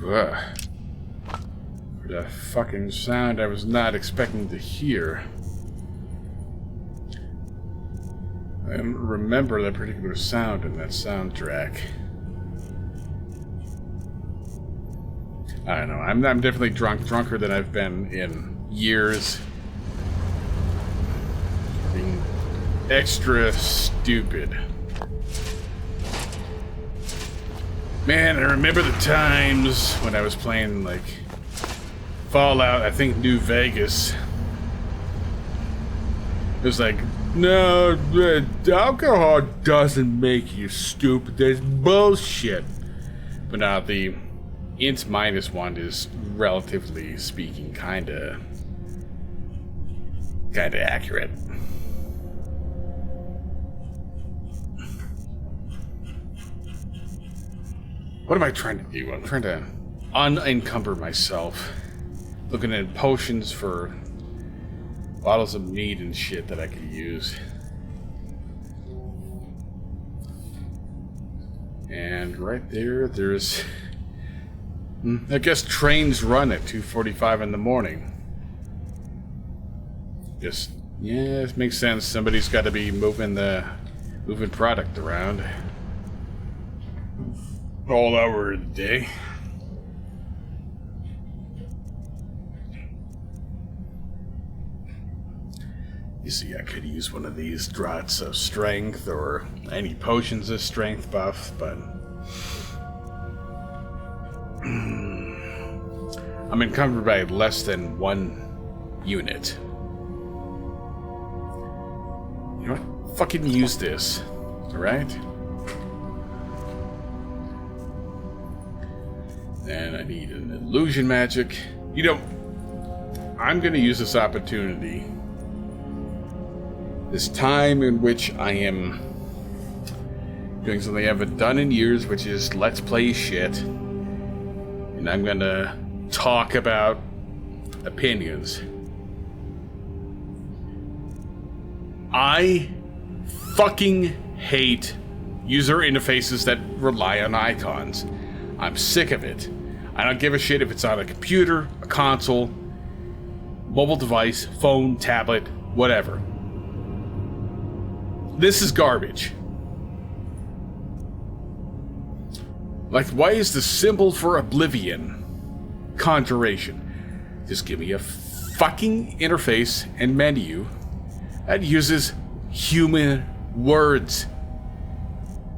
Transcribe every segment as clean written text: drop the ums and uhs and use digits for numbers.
Ugh. The fucking sound I was not expecting to hear. I don't remember that particular sound in that soundtrack. I don't know. I'm definitely drunker than I've been in years. Being extra stupid. Man, I remember the times when I was playing, like, Fallout, I think New Vegas. It was like, no, alcohol doesn't make you stupid. That's bullshit. But now the int -1 is, relatively speaking, kinda accurate. What am I trying to do? I'm trying to unencumber myself. Looking at potions for bottles of meat and shit that I could use. And right there, there's... I guess trains run at 2:45 in the morning. Just, yeah, it makes sense. Somebody's got to be moving product around. All hour of the day. You see, I could use one of these draughts of strength or any potions of strength buff, but I'm encumbered by less than 1 unit. You know what? Fucking use this, alright? And I need an illusion magic. You know, I'm gonna use this opportunity. This time in which I am doing something I haven't done in years, which is let's play shit. And I'm gonna talk about opinions. I fucking hate user interfaces that rely on icons. I'm sick of it. I don't give a shit if it's on a computer, a console, mobile device, phone, tablet, whatever. This is garbage. Like, why is the symbol for oblivion conjuration? Just give me a fucking interface and menu that uses human words.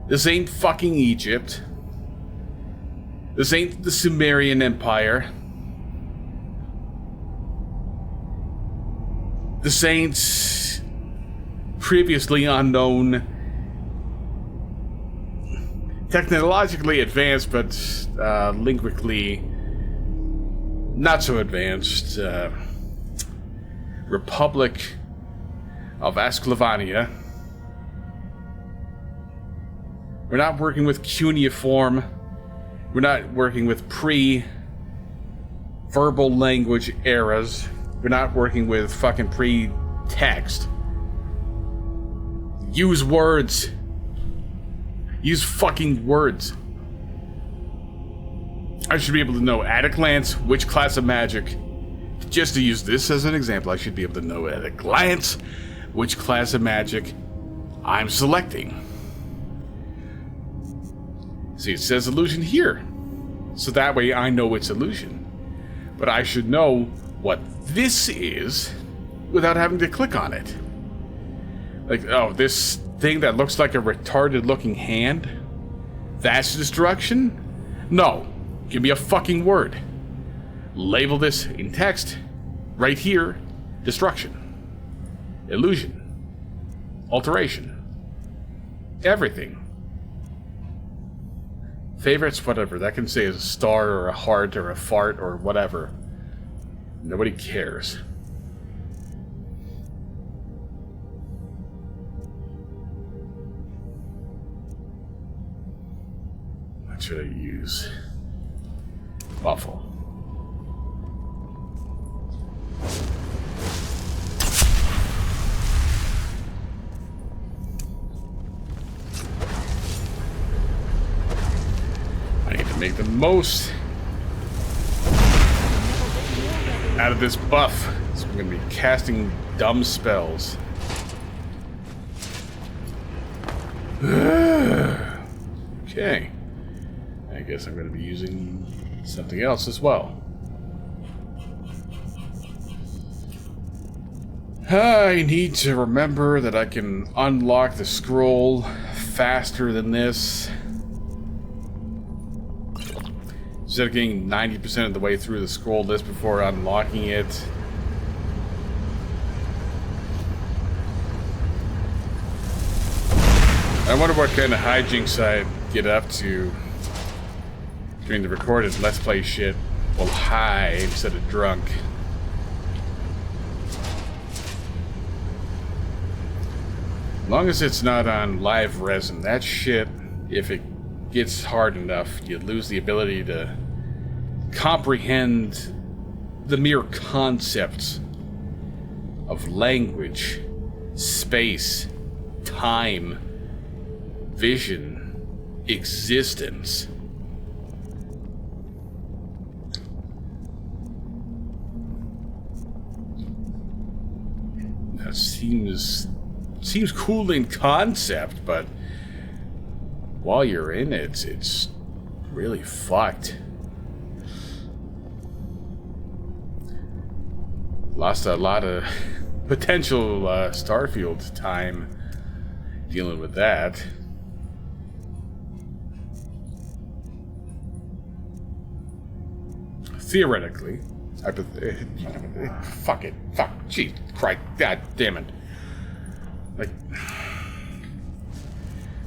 This ain't fucking Egypt. This ain't the Sumerian Empire. This ain't previously unknown, technologically advanced, but linguistically not so advanced, Republic of Asclavania. We're not working with cuneiform. We're not working with pre-verbal language eras. We're not working with fucking pre-text. Use words. Use fucking words. I should be able to know at a glance which class of magic. Just to use this as an example, I should be able to know at a glance which class of magic I'm selecting. See, it says illusion here. So that way I know it's illusion. But I should know what this is without having to click on it. Like, oh, this thing that looks like a retarded looking hand? That's destruction? No. Give me a fucking word. Label this in text. Right here. Destruction. Illusion. Alteration. Everything. Favorites, whatever. That can say is a star or a heart or a fart or whatever. Nobody cares. What should I use? Waffle. I need to make the most out of this buff. So we're gonna be casting dumb spells. Okay. I guess I'm gonna be using something else as well. I need to remember that I can unlock the scroll faster than this. Instead of getting 90% of the way through the scroll list before unlocking it. I wonder what kind of hijinks I'd get up to during the recorded Let's Play shit while high instead of drunk. As long as it's not on live resin, that shit, if it gets hard enough, you lose the ability to comprehend the mere concepts of language, space, time, vision, existence. That seems cool in concept, but while you're in it, it's really fucked. Lost a lot of potential Starfield time dealing with that. Theoretically, fuck it, fuck, jeez, Christ, god damn it. Like,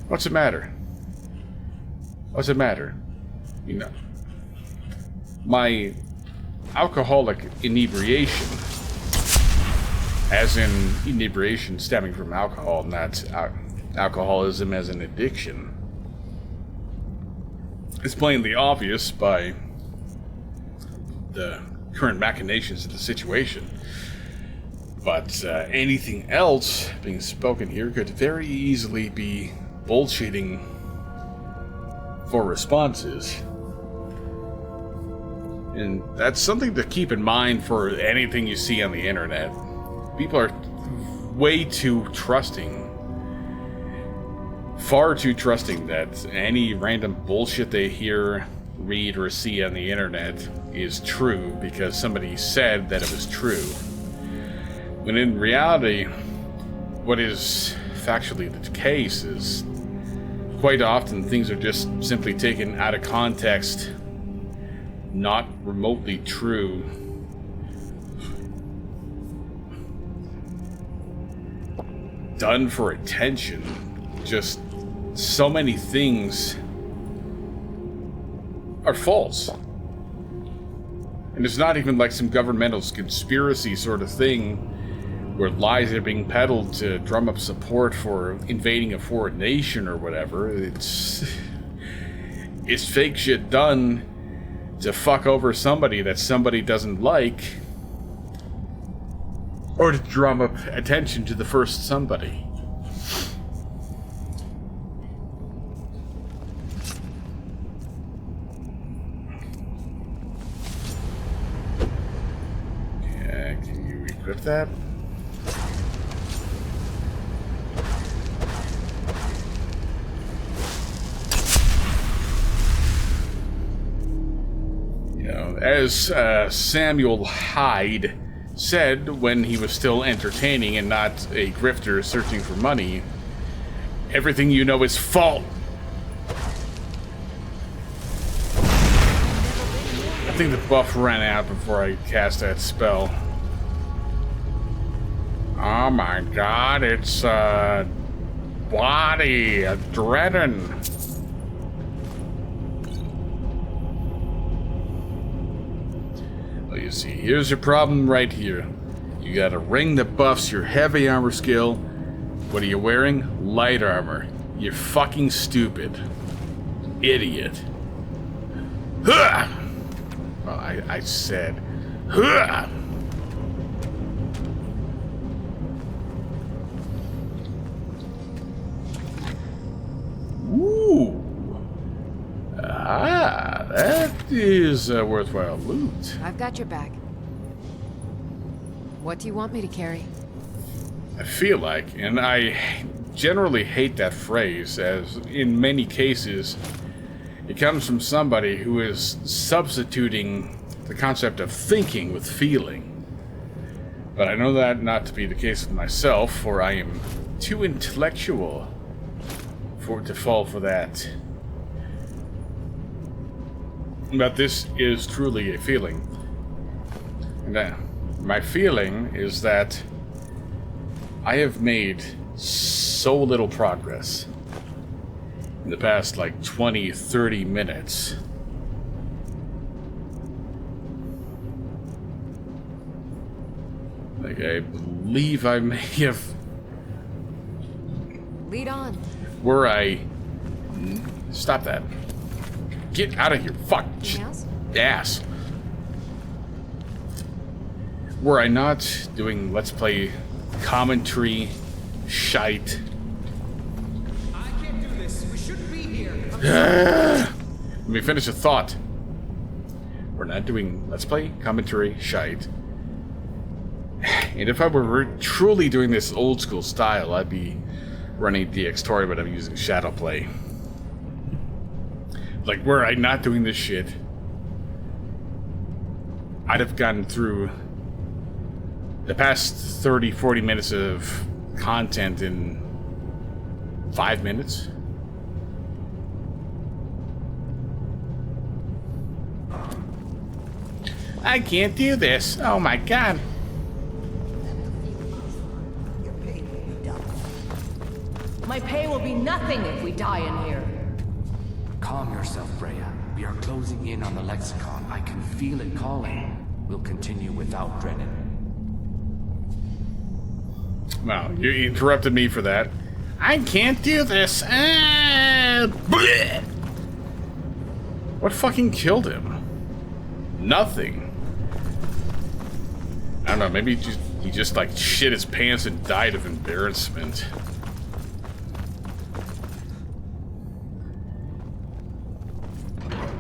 what's the matter? What's the matter? You know, my alcoholic inebriation, as in inebriation stemming from alcohol, not alcoholism as an addiction, is plainly obvious by the current machinations of the situation. But anything else being spoken here could very easily be bullshitting for responses. And that's something to keep in mind for anything you see on the internet. People are way too trusting. Far too trusting that any random bullshit they hear, read, or see on the internet is true because somebody said that it was true. When in reality, what is factually the case is quite often things are just simply taken out of context, not remotely true. Done for attention. Just so many things are false. And it's not even like some governmental conspiracy sort of thing where lies are being peddled to drum up support for invading a foreign nation or whatever. It's fake shit done to fuck over somebody that somebody doesn't like, or to drum up attention to the first somebody. Yeah, can you equip that? As Samuel Hyde said when he was still entertaining and not a grifter searching for money, everything you know is false. I think the buff ran out before I cast that spell. Oh my god, it's body, a dreadin'. You see, here's your problem right here. You got a ring that buffs your heavy armor skill. What are you wearing? Light armor. You're fucking stupid. Idiot. Huh! Well, I said, huh! Ooh. Ah, that is worthwhile loot. I've got your back. What do you want me to carry? I feel like, and I generally hate that phrase, as in many cases, it comes from somebody who is substituting the concept of thinking with feeling. But I know that not to be the case with myself, for I am too intellectual to fall for that. But this is truly a feeling. And my feeling is that I have made so little progress in the past, like, 20, 30 minutes. Like, I believe I may have... Lead on. Were I... Stop that. Get out of here. Fuck. Ass. Were I not doing Let's Play commentary shite? I can't do this. We shouldn't be here. Let me finish a thought. We're not doing Let's Play commentary shite. And if I were truly doing this old school style, I'd be running DX-Tori, but I'm using Shadowplay. Like, were I not doing this shit, I'd have gotten through the past 30, 40 minutes of content in 5 minutes. I can't do this. Oh my god. My pay will be nothing if we die in here. Calm yourself, Freya. We are closing in on the Lexicon. I can feel it calling. We'll continue without Drennan. Wow, you interrupted me for that. I can't do this. What fucking killed him? Nothing. I don't know, maybe he just like shit his pants and died of embarrassment.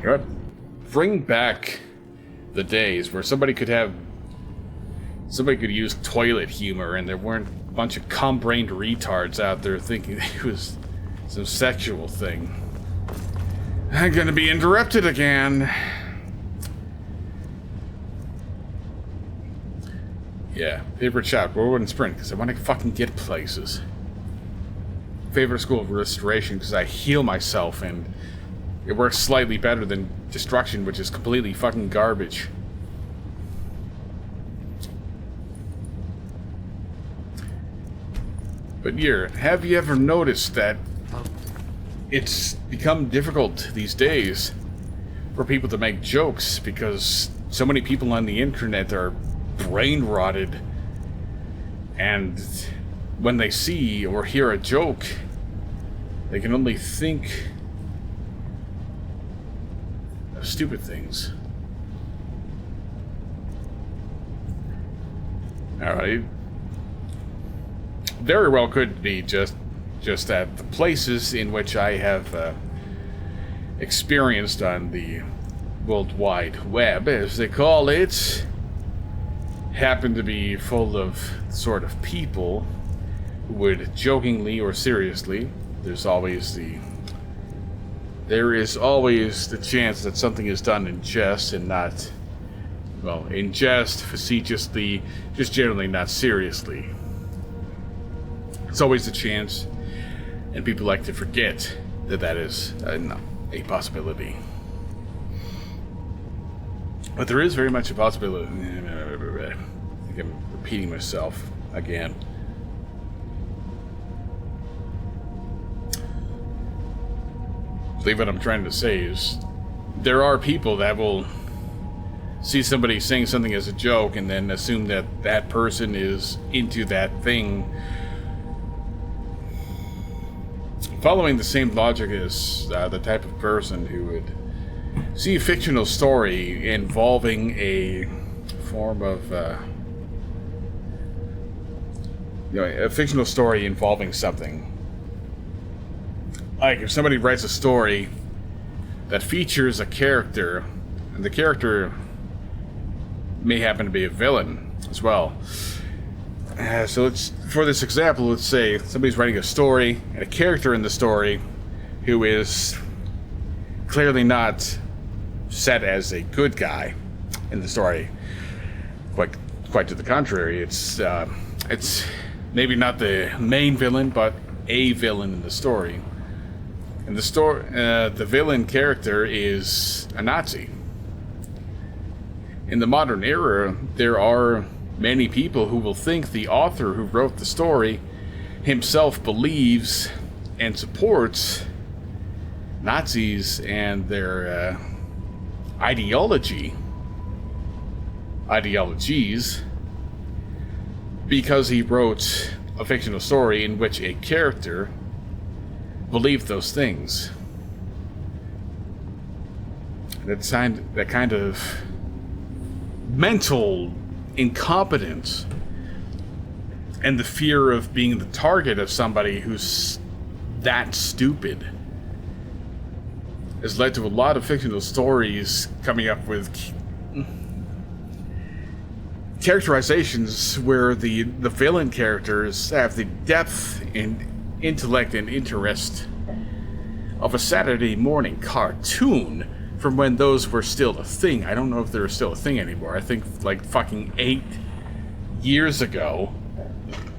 Good. Bring back the days where somebody could use toilet humor and there weren't a bunch of cum-brained retards out there thinking it was some sexual thing. I'm gonna be interrupted again. Yeah, favorite shot, Whirlwind Sprint, because I want to fucking get places. Favorite school of restoration, because I heal myself and it works slightly better than destruction, which is completely fucking garbage. But have you ever noticed that it's become difficult these days for people to make jokes because so many people on the internet are brain rotted, and when they see or hear a joke, they can only think of stupid things. Alright. Very well could be just that the places in which I have experienced on the World Wide Web, as they call it, happen to be full of sort of people who would jokingly or seriously, there is always the chance that something is done in jest and not, well, in jest, facetiously, just generally not seriously. It's always a chance, and people like to forget that is a possibility. But there is very much a possibility. I think I'm repeating myself again. I believe what I'm trying to say is there are people that will see somebody saying something as a joke and then assume that that person is into that thing, following the same logic as the type of person who would see a fictional story involving a form of a fictional story involving something. Like if somebody writes a story that features a character, and the character may happen to be a villain, as well. So let's, for this example, let's say somebody's writing a story and a character in the story who is clearly not set as a good guy in the story. Quite to the contrary. It's maybe not the main villain, but a villain in the story. And the villain character is a Nazi. In the modern era, there are many people who will think the author who wrote the story himself believes and supports Nazis and their ideologies because he wrote a fictional story in which a character believed those things. That kind of mental incompetence and the fear of being the target of somebody who's that stupid has led to a lot of fictional stories coming up with characterizations where the villain characters have the depth and intellect and interest of a Saturday morning cartoon from when those were still a thing. I don't know if they're still a thing anymore. I think like fucking 8 years ago,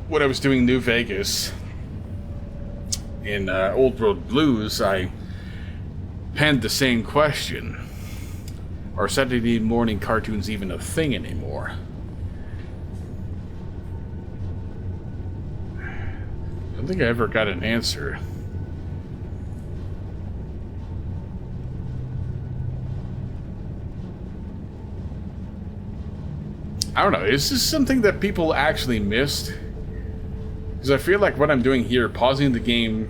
when I was doing New Vegas in Old Road Blues, I penned the same question. Are Saturday morning cartoons even a thing anymore? I don't think I ever got an answer. I don't know, is this something that people actually missed? Because I feel like what I'm doing here, pausing the game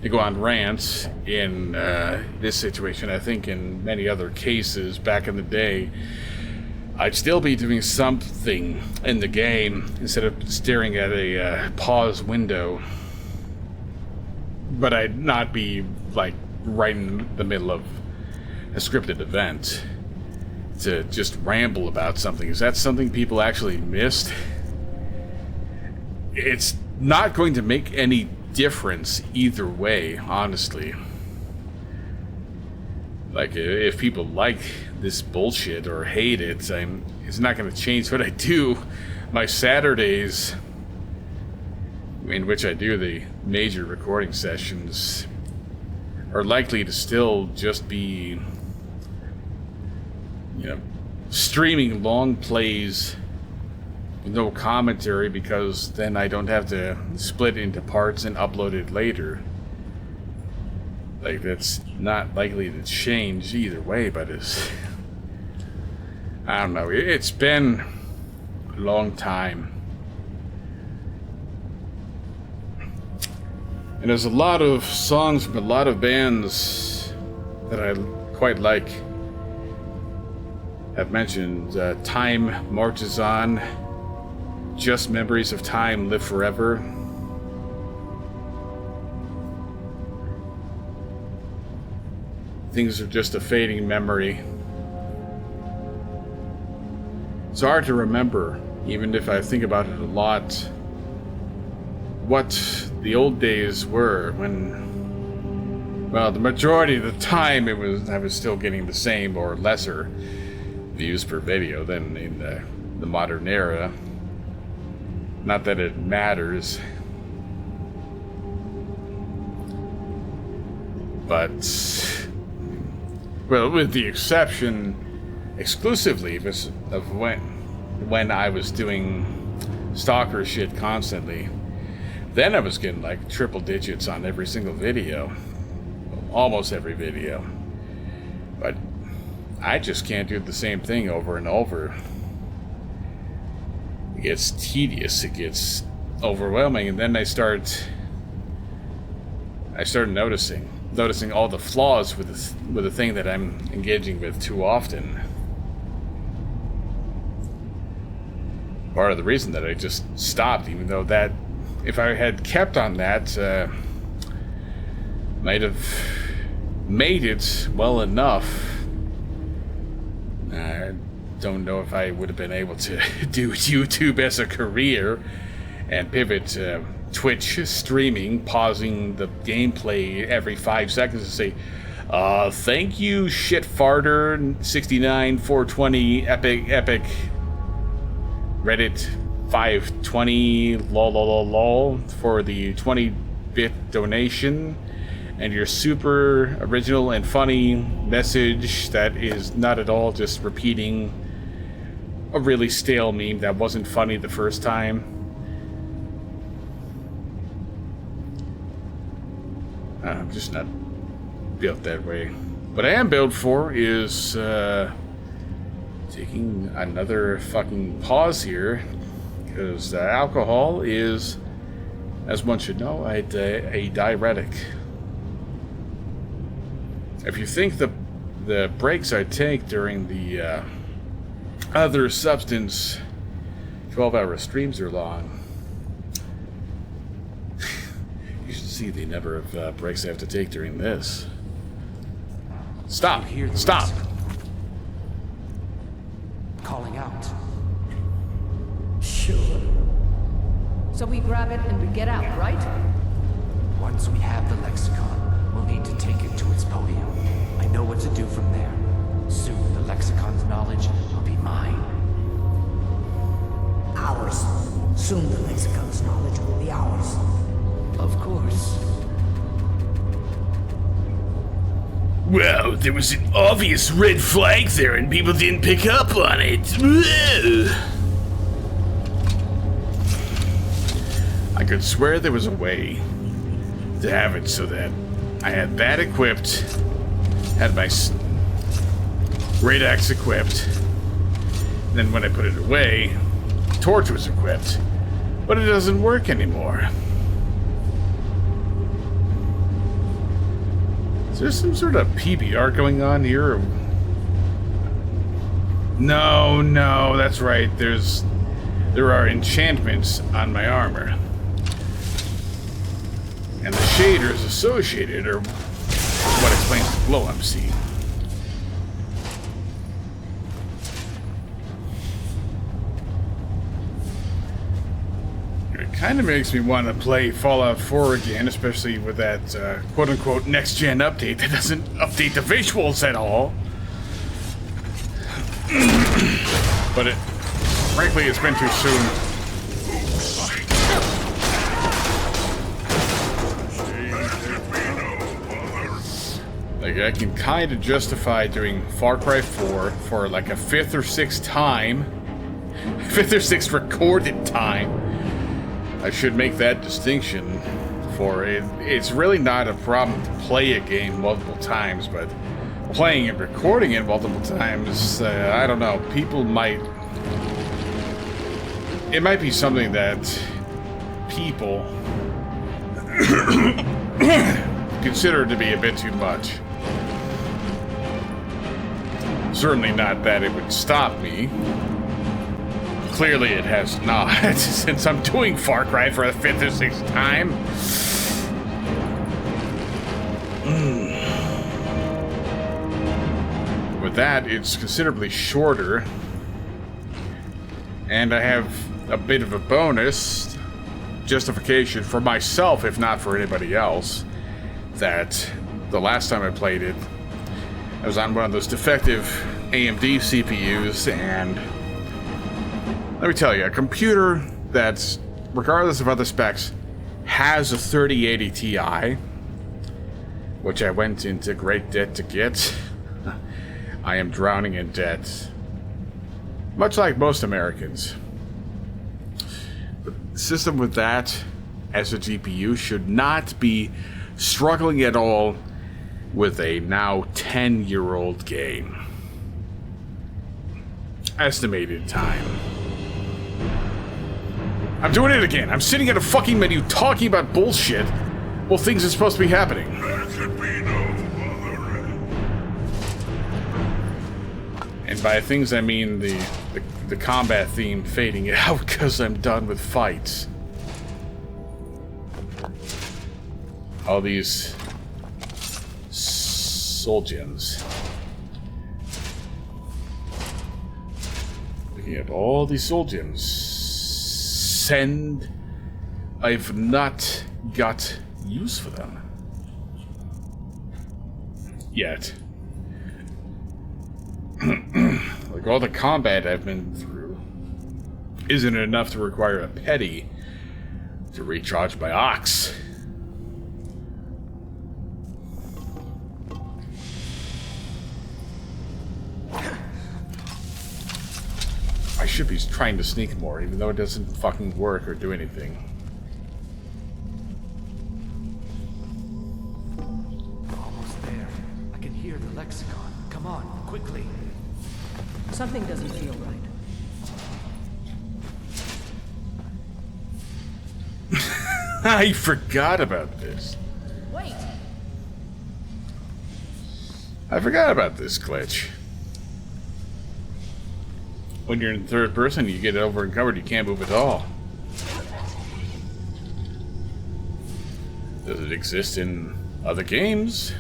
to go on rants in this situation, I think in many other cases back in the day, I'd still be doing something in the game instead of staring at a pause window. But I'd not be like right in the middle of a scripted event to just ramble about something. Is that something people actually missed? It's not going to make any difference either way, honestly. Like, if people like this bullshit or hate it, it's not going to change what I do. My Saturdays, in which I do the major recording sessions, are likely to still just be, you know, streaming long plays with no commentary, because then I don't have to split into parts and upload it later. Like, that's not likely to change either way, but it's... I don't know, it's been a long time. And there's a lot of songs from a lot of bands that I quite like. I've mentioned Time Marches On, Just Memories of Time Live Forever. Things are just a fading memory. It's hard to remember, even if I think about it a lot, what the old days were when, well, the majority of the time I was still getting the same or lesser views per video than in the modern era. Not that it matters, but, well, with the exception exclusively of when I was doing stalker shit constantly. Then I was getting like triple digits on every single video, almost every video. But I just can't do the same thing over and over. It gets tedious, it gets overwhelming, and then I started noticing all the flaws with the thing that I'm engaging with too often. Part of the reason that I just stopped, even though that, if I had kept on that, might have made it well enough don't know if I would have been able to do YouTube as a career and pivot to Twitch streaming, pausing the gameplay every 5 seconds to say, thank you, shit farter 69 420 epic Reddit 520 lol for the 20-bit donation and your super original and funny message that is not at all just repeating a really stale meme that wasn't funny the first time. I'm just not built that way. What I am built for is taking another fucking pause here, because alcohol is, as one should know, a diuretic. If you think the breaks I take during the other substance 12-hour streams are long, you should see the number of breaks I have to take during this. Stop! Stop! Calling out. Sure. So we grab it and we get out, right? Once we have the lexicon, we'll need to take it to its podium. I know what to do from there. Soon the lexicon's knowledge will be mine. Ours. Soon the lexicon's knowledge will be ours. Of course. Well, there was an obvious red flag there and people didn't pick up on it. I could swear there was a way to have it so that I had that equipped, had my great axe equipped, and then when I put it away, the torch was equipped, but it doesn't work anymore. Is there some sort of PBR going on here? No, that's right. There are enchantments on my armor. And the shaders associated are what explains the glow I'm seeing. It kind of makes me want to play Fallout 4 again, especially with that quote-unquote next-gen update that doesn't update the visuals at all. But frankly, it's been too soon. Like, I can kind of justify doing Far Cry 4 for like a 5th or 6th time. 5th or 6th recorded time. I should make that distinction for it. It's really not a problem to play a game multiple times, but playing and recording it multiple times, I don't know. People might... It might be something that people consider to be a bit too much. Certainly not that it would stop me. Clearly it has not, since I'm doing Far Cry for the 5th or 6th time. With that, it's considerably shorter. And I have a bit of a bonus justification for myself, if not for anybody else, that the last time I played it, I was on one of those defective AMD CPUs, and let me tell you, a computer that's, regardless of other specs, has a 3080 Ti, which I went into great debt to get. I am drowning in debt, much like most Americans. But the system with that as a GPU should not be struggling at all with a now 10-year-old game. Estimated time. I'm doing it again. I'm sitting at a fucking menu talking about bullshit while things are supposed to be happening. There could be no other end. And by things I mean the combat theme fading out because I'm done with fights. All these soul gems. Picking up all these soul gems. Send. I've not got use for them. Yet. Like all the combat I've been through isn't enough to require a petty to recharge my ox. I should be trying to sneak more, even though it doesn't fucking work or do anything. Almost there. I can hear the lexicon. Come on, quickly. Something doesn't feel right. I forgot about this. Wait! I forgot about this glitch. When you're in third person, you get over encumbered, you can't move at all. Does it exist in other games?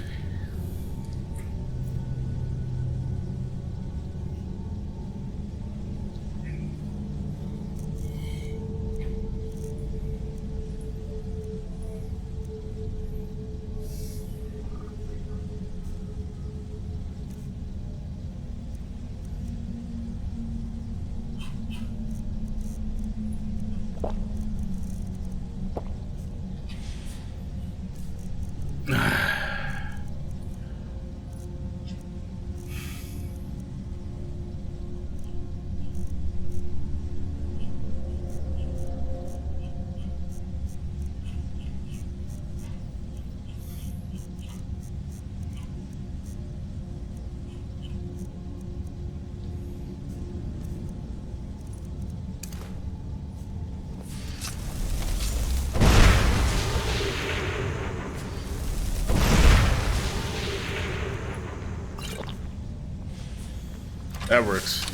That works.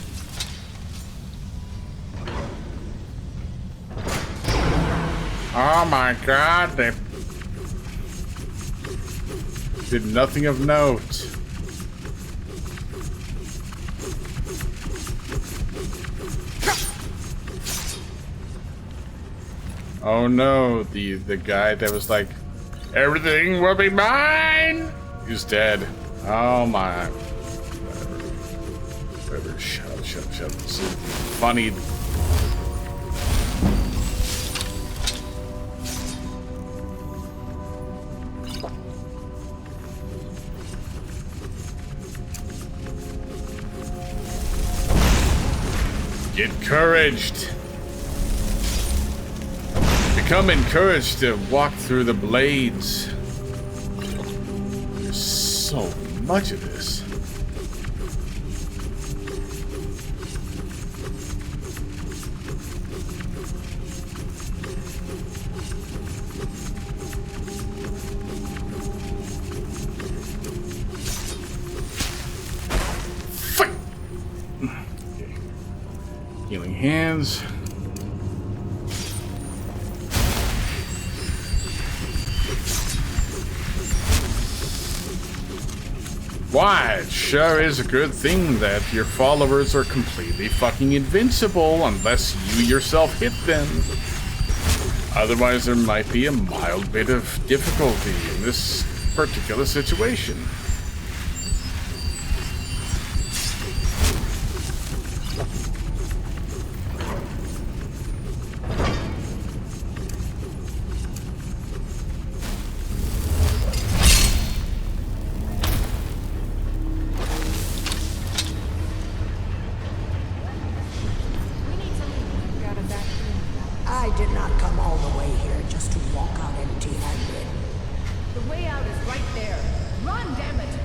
Oh my god, they did nothing of note. Oh no, the guy that was like, everything will be mine, is dead. Oh my. Whatever. Shut up. This is funny. Get encouraged. Become encouraged to walk through the blades. There's so much of this. Fight! Okay. Healing hands. Why, it sure is a good thing that your followers are completely fucking invincible unless you yourself hit them. Otherwise, there might be a mild bit of difficulty in this particular situation. I did not come all the way here just to walk out empty-handed. The way out is right there. Run, damn it!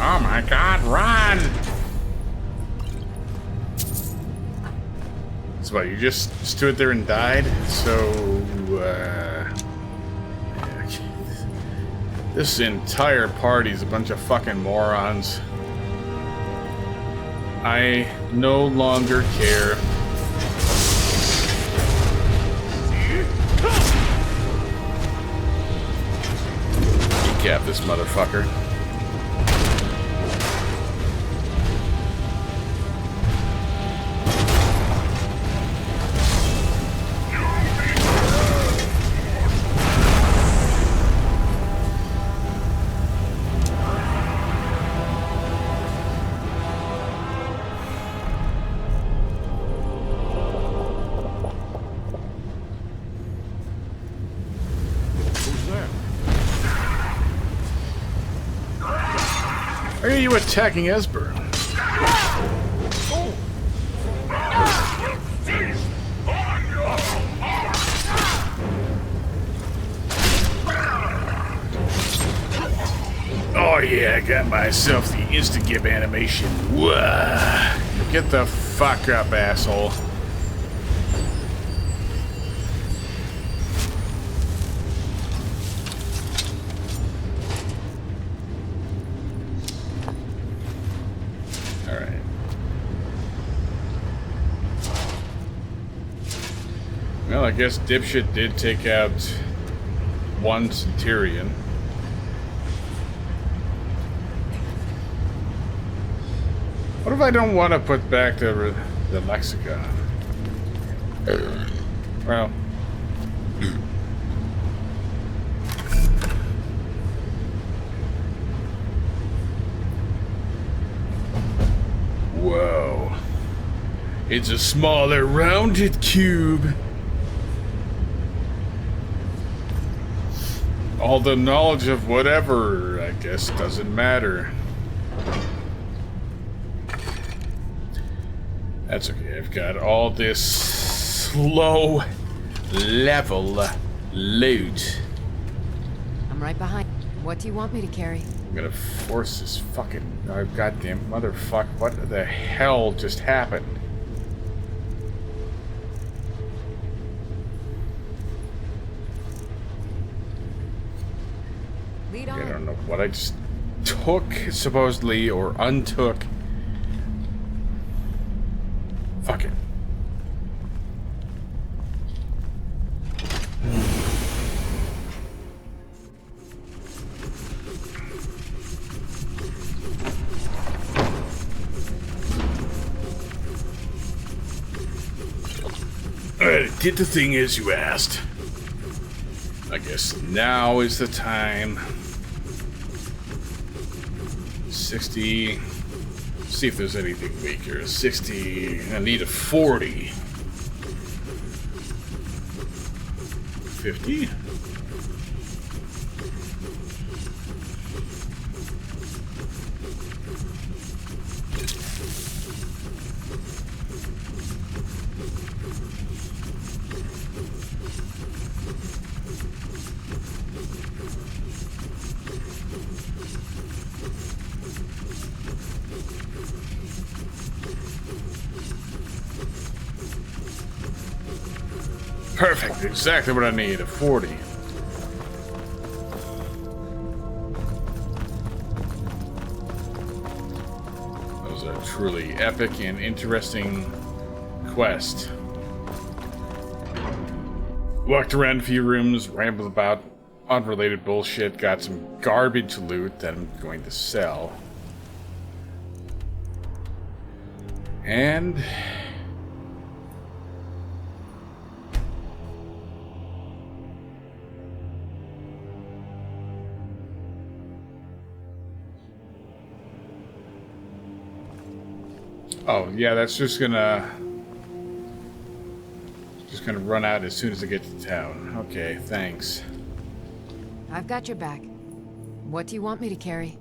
Oh my god, run! So what, you just stood there and died? This entire party's a bunch of fucking morons. I no longer care. Decap this motherfucker. Are you attacking Esper? Oh yeah, I got myself the insta-gip animation. Whoa. Get the fuck up, asshole. Alright. Well, I guess dipshit did take out one Centurion. What if I don't want to put back the lexicon? Well. Whoa. It's a smaller rounded cube. All the knowledge of whatever, I guess, doesn't matter. That's okay, I've got all this low level loot. I'm right behind. What do you want me to carry? I'm gonna force this fucking goddamn motherfucker. What the hell just happened? Lead I on. don't know what I just took, supposedly, or untook. Fuck it. Alright, did the thing as you asked. I guess now is the time. 60. See if there's anything weaker. 60. I need a 40. 50. Perfect, exactly what I need, a 40. That was a truly epic and interesting quest. Walked around a few rooms, rambled about unrelated bullshit, got some garbage loot that I'm going to sell. And oh, yeah, that's just gonna run out as soon as I get to town. Okay, thanks. I've got your back. What do you want me to carry?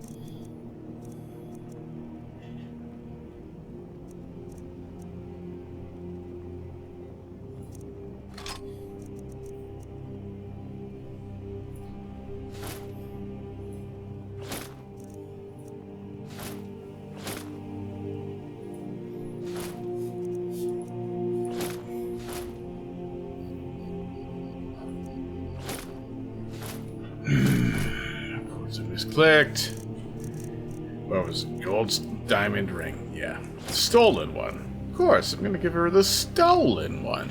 Clicked. What was it? Gold diamond ring. Yeah. Stolen one. Of course, I'm gonna give her the stolen one.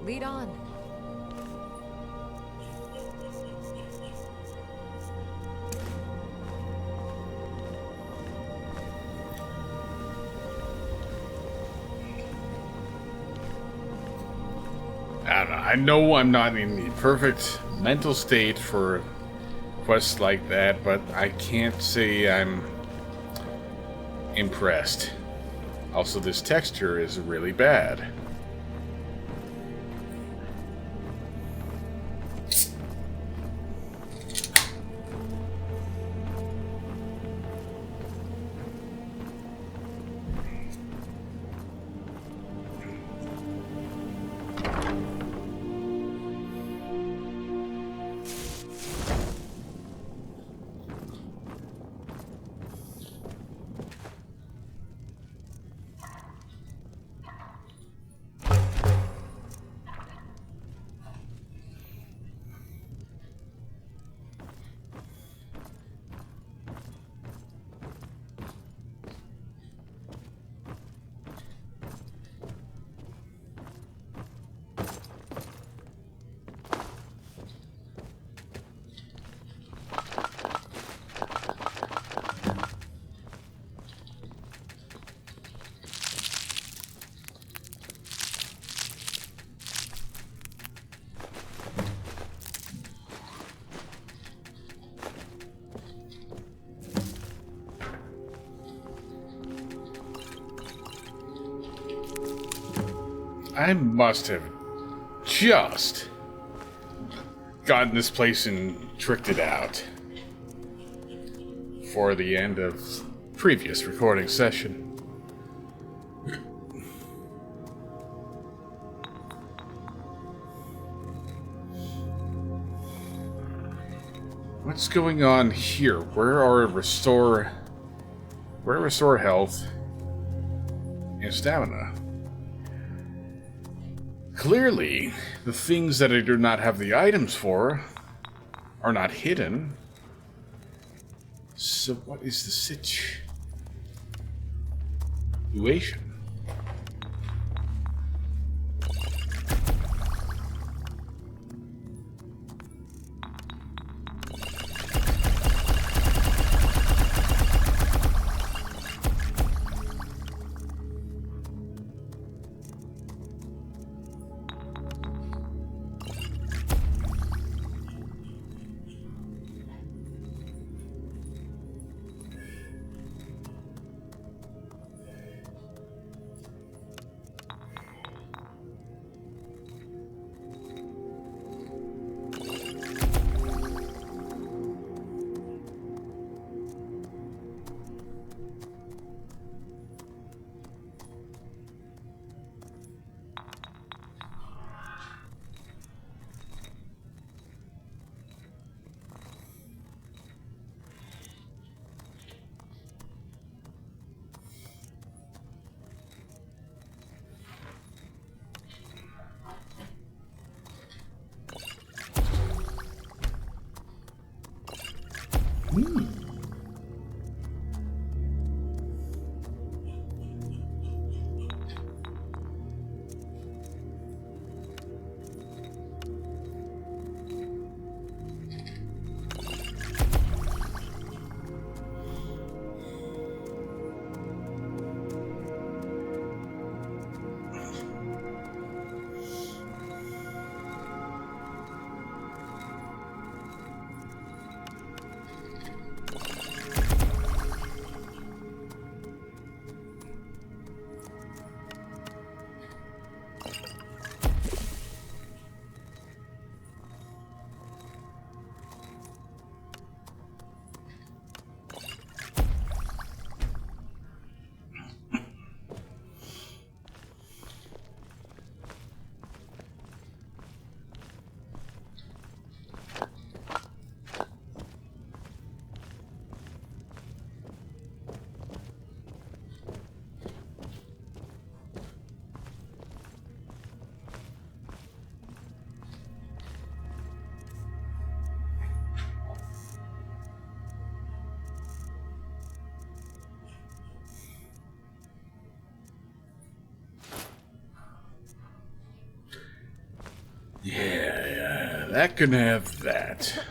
Lead on. I don't know. I know I'm not in the perfect mental state for quests like that, but I can't say I'm impressed. Also, this texture is really bad. I must have just gotten this place and tricked it out for the end of previous recording session. What's going on here? Where restore health and stamina? Clearly, the things that I do not have the items for are not hidden. So what is the situation? Yeah, that can have that.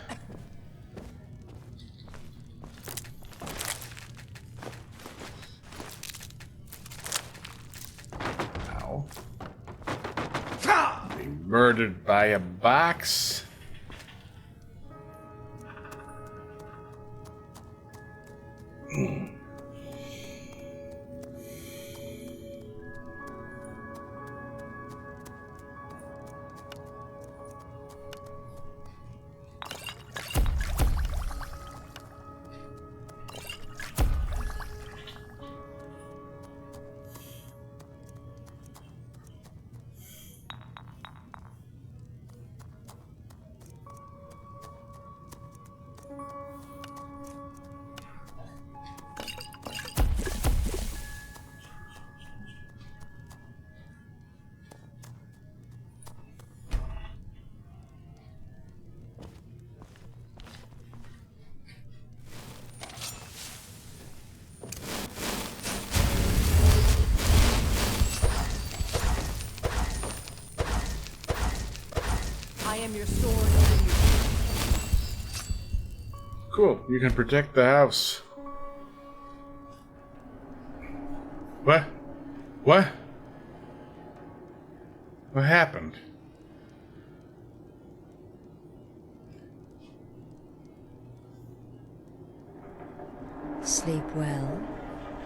Ow. Being murdered by a box. I am your sword and your Cool, you can protect the house. What? What? What happened? Sleep well.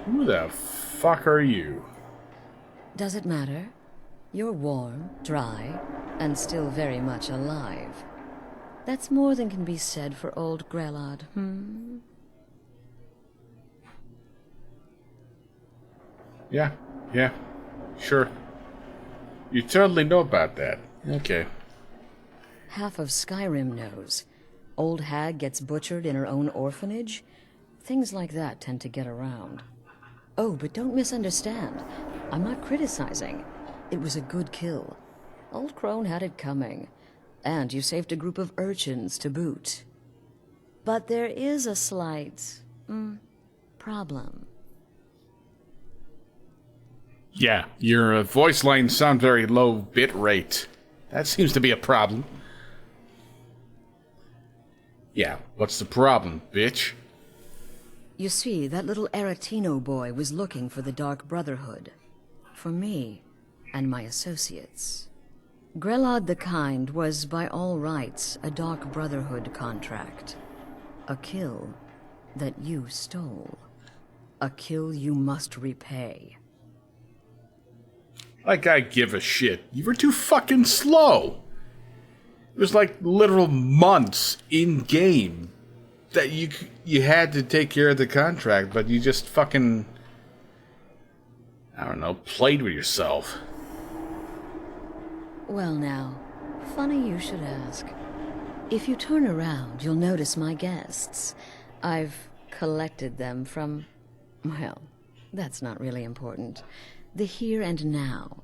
Who the fuck are you? Does it matter? You're warm, dry, and still very much alive. That's more than can be said for old Grelod, Yeah, sure. You totally know about that. Okay. Half of Skyrim knows. Old hag gets butchered in her own orphanage. Things like that tend to get around. Oh, but don't misunderstand. I'm not criticizing. It was a good kill. Old Crone had it coming. And you saved a group of urchins to boot. But there is a slight, problem. Yeah, your voice lines sound very low bit rate. That seems to be a problem. Yeah, what's the problem, bitch? You see, that little Aretino boy was looking for the Dark Brotherhood. For me, and my associates. Grelod the Kind was, by all rights, a Dark Brotherhood contract. A kill that you stole. A kill you must repay. Like I give a shit. You were too fucking slow. It was like literal months in-game that you had to take care of the contract, but you just fucking, I don't know, played with yourself. Well now, funny you should ask. If you turn around, you'll notice my guests. I've collected them from, well, that's not really important. The here and now.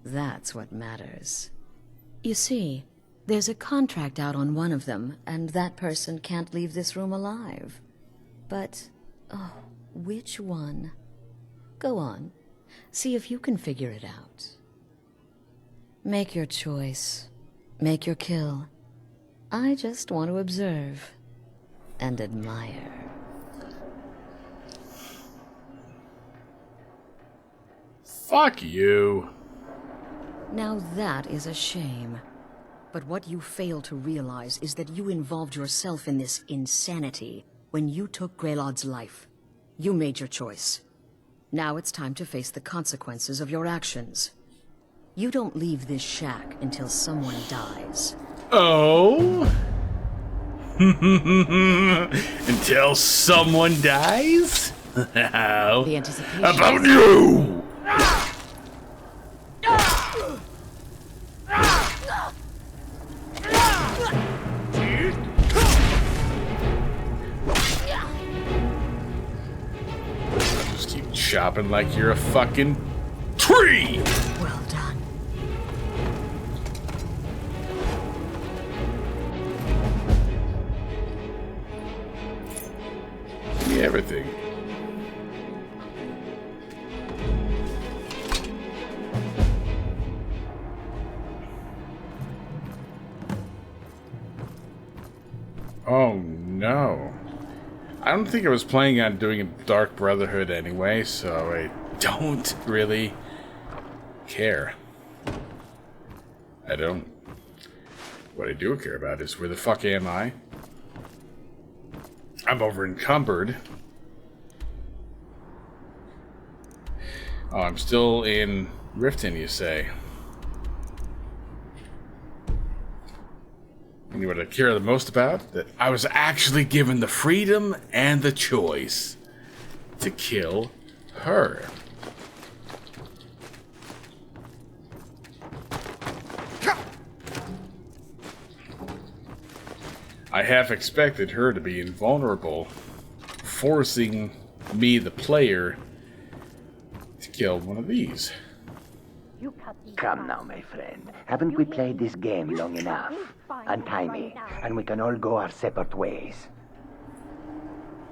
That's what matters. You see, there's a contract out on one of them, and that person can't leave this room alive. But, oh, which one? Go on. See if you can figure it out. Make your choice. Make your kill. I just want to observe and admire. Fuck you. Now that is a shame. But what you fail to realize is that you involved yourself in this insanity when you took Grelod's life. You made your choice. Now it's time to face the consequences of your actions. You don't leave this shack until someone dies. Oh? Until someone dies? The anticipation. About you! Just keep chopping like you're a fucking tree! Well done. Give me everything. Oh no. I don't think I was planning on doing a Dark Brotherhood anyway, so I don't really care. I don't. What I do care about is where the fuck am I? I'm over encumbered. Oh, I'm still in Riften, you say? You know what I care the most about? That I was actually given the freedom and the choice to kill her. I half expected her to be invulnerable, forcing me, the player, to kill one of these. Come now, my friend. Haven't we played this game long enough? Untie me, and we can all go our separate ways.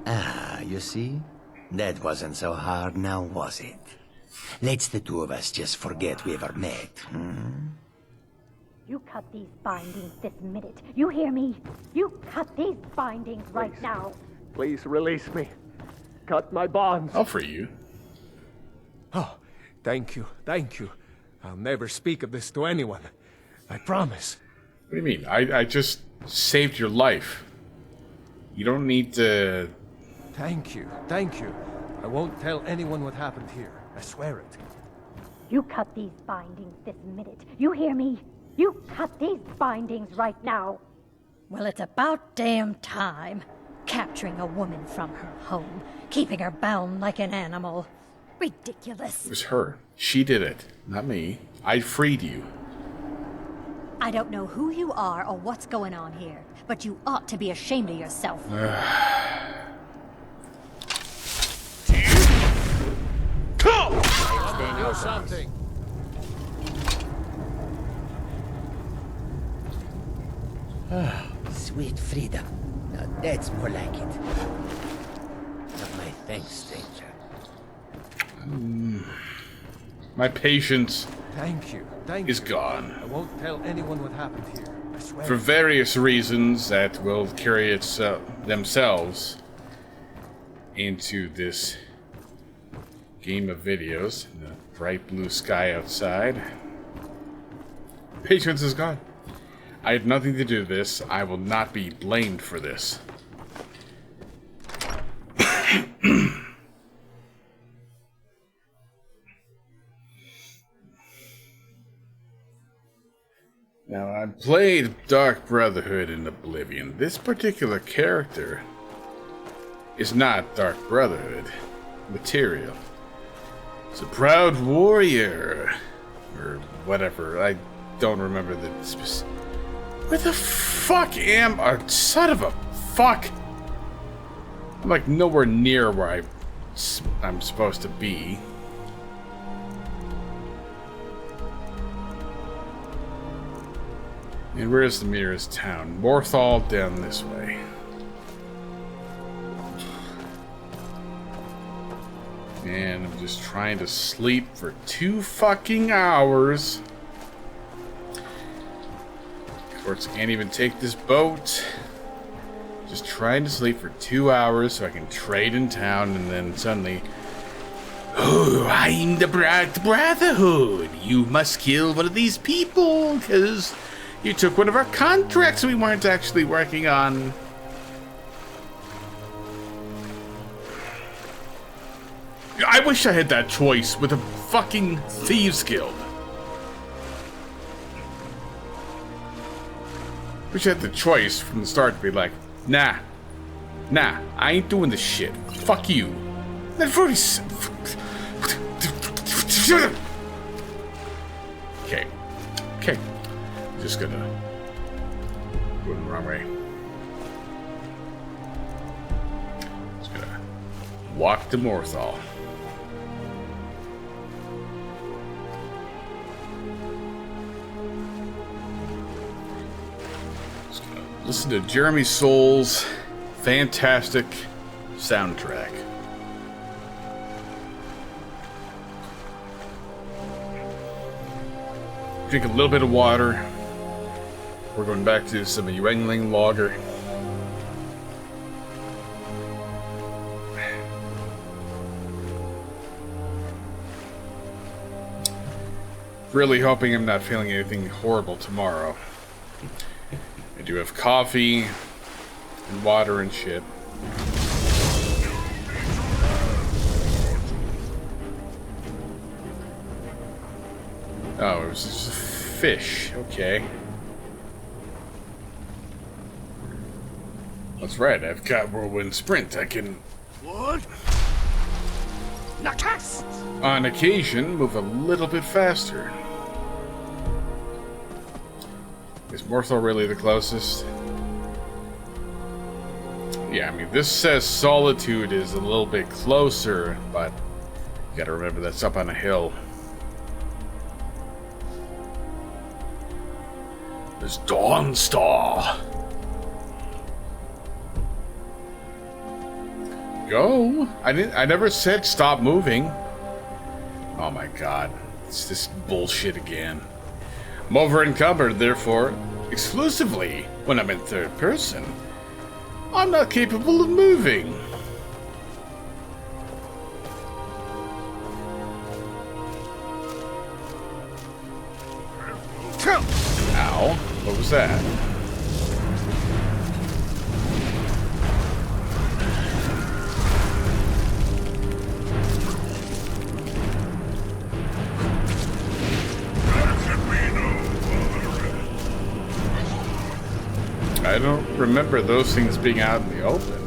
Ah, you see? That wasn't so hard now, was it? Let's the two of us just forget we ever met, You cut these bindings this minute. You hear me? You cut these bindings right now. Please release me. Cut my bonds. I'll free you. Oh, thank you. Thank you. I'll never speak of this to anyone. I promise. What do you mean? I just saved your life. You don't need to... Thank you. Thank you. I won't tell anyone what happened here. I swear it. You cut these bindings this minute. You hear me? You cut these bindings right now. Well, it's about damn time. Capturing a woman from her home, keeping her bound like an animal. Ridiculous. It was her. She did it, not me. I freed you. I don't know who you are or what's going on here, but you ought to be ashamed of yourself. Do something. Sweet freedom. Now that's more like it. But my thanks, stranger. My patience Thank you. is gone. I won't tell anyone what happened here. I swear. For various reasons that will carry themselves into this game of videos. The bright blue sky outside. Patience is gone. I had nothing to do with this. I will not be blamed for this. Now, I played Dark Brotherhood in Oblivion. This particular character is not Dark Brotherhood material. It's a proud warrior. Or whatever. I don't remember the specific... Where the fuck am I? Son of a fuck! I'm like nowhere near where I'm supposed to be. And where's the nearest town? Morthal down this way. And I'm just trying to sleep for 2 fucking hours. Of course, I can't even take this boat. Just trying to sleep for 2 hours so I can trade in town, and then suddenly... Oh, I'm the Brotherhood. You must kill one of these people, because you took one of our contracts we weren't actually working on. I wish I had that choice with a fucking Thieves Guild. Wish I had the choice from the start to be like, nah, I ain't doing this shit. Fuck you. I've already Okay. Just gonna go the wrong way. Just gonna walk to Morthal. Just gonna listen to Jeremy Soul's fantastic soundtrack. Drink a little bit of water. We're going back to some Yuengling lager. Really hoping I'm not feeling anything horrible tomorrow. I do have coffee and water and shit. Oh, it was just a fish. Okay. That's right, I've got Whirlwind Sprint. I can... What? On occasion, move a little bit faster. Is Morthal really the closest? Yeah, I mean, this says Solitude is a little bit closer, but you gotta remember that's up on a hill. There's Dawnstar. Go. I never said stop moving. Oh my god. It's this bullshit again. I'm over encumbered, therefore, exclusively when I'm in third person, I'm not capable of moving. Ow. What was that? I don't remember those things being out in the open.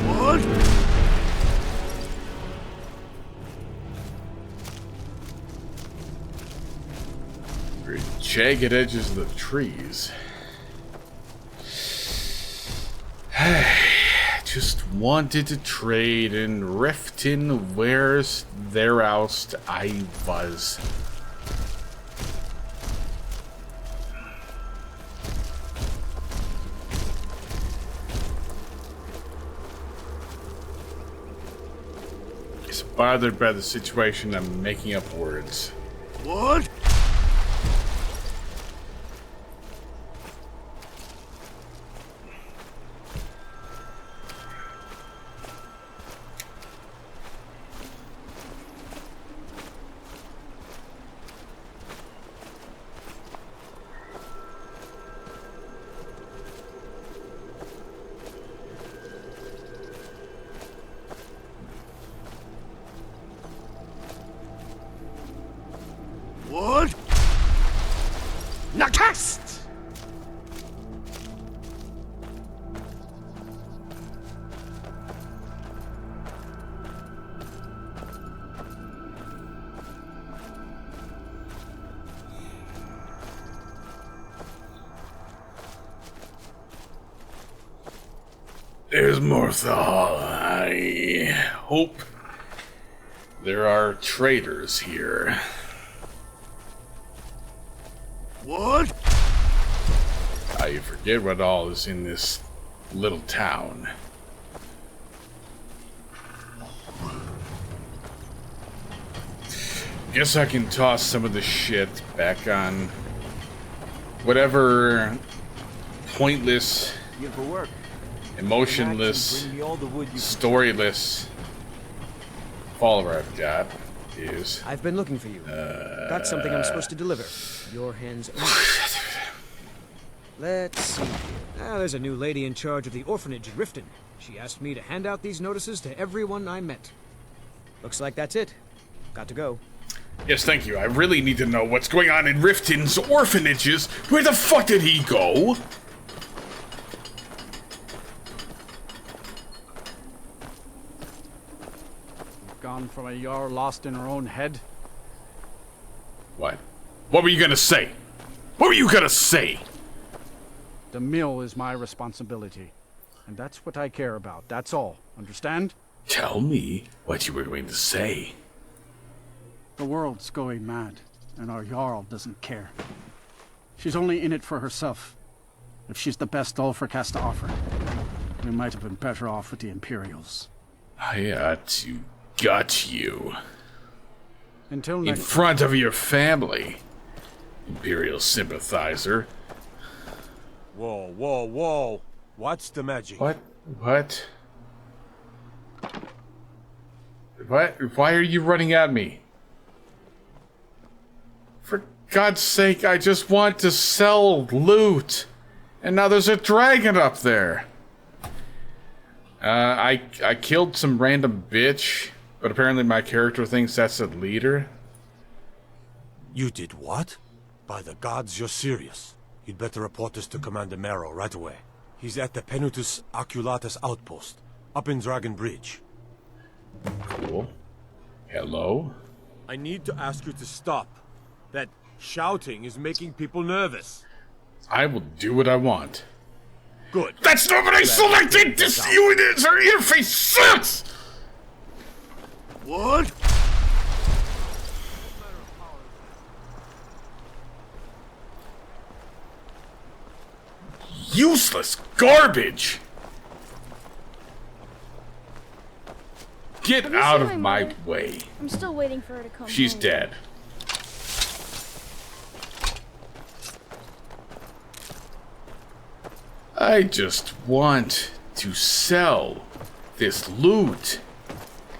What? Very jagged edges of the trees. Just wanted to trade in Riften, where's thereoust I was. Just bothered by the situation, I'm making up words. What? What? Nakast! There's Morthal. I hope there are traders here. What? I forget what all is in this little town. Guess I can toss some of the shit back on whatever pointless, emotionless, storyless follower I've got. Is I've been looking for you. Got something I'm supposed to deliver. Your hands only. Let's see. There's a new lady in charge of the orphanage in Riften. She asked me to hand out these notices to everyone I met. Looks like that's it. Got to go. Yes, thank you. I really need to know what's going on in Riften's orphanages. Where the fuck did he go? Gone from a Jarl lost in her own head? What? What were you gonna say? What were you gonna say? The mill is my responsibility. And that's what I care about. That's all. Understand? Tell me what you were going to say. The world's going mad, and our Jarl doesn't care. She's only in it for herself. If she's the best Ulfric has to offer, we might have been better off with the Imperials. Got you. Until in next front of your family, Imperial sympathizer. Whoa, whoa, whoa. What's the magic? What? Why are you running at me? For God's sake, I just want to sell loot. And now there's a dragon up there. I killed some random bitch, but apparently my character thinks that's a leader. You did what? By the gods, you're serious. You'd better report this to Commander Marrow right away. He's at the Penutus Oculatus outpost, up in Dragon Bridge. Cool. Hello? I need to ask you to stop. That shouting is making people nervous. I will do what I want. Good. That's not what I selected! This interface sucks! What? Useless garbage! Get out of my way. I'm still waiting for her to come She's home. dead. I just want to sell this loot.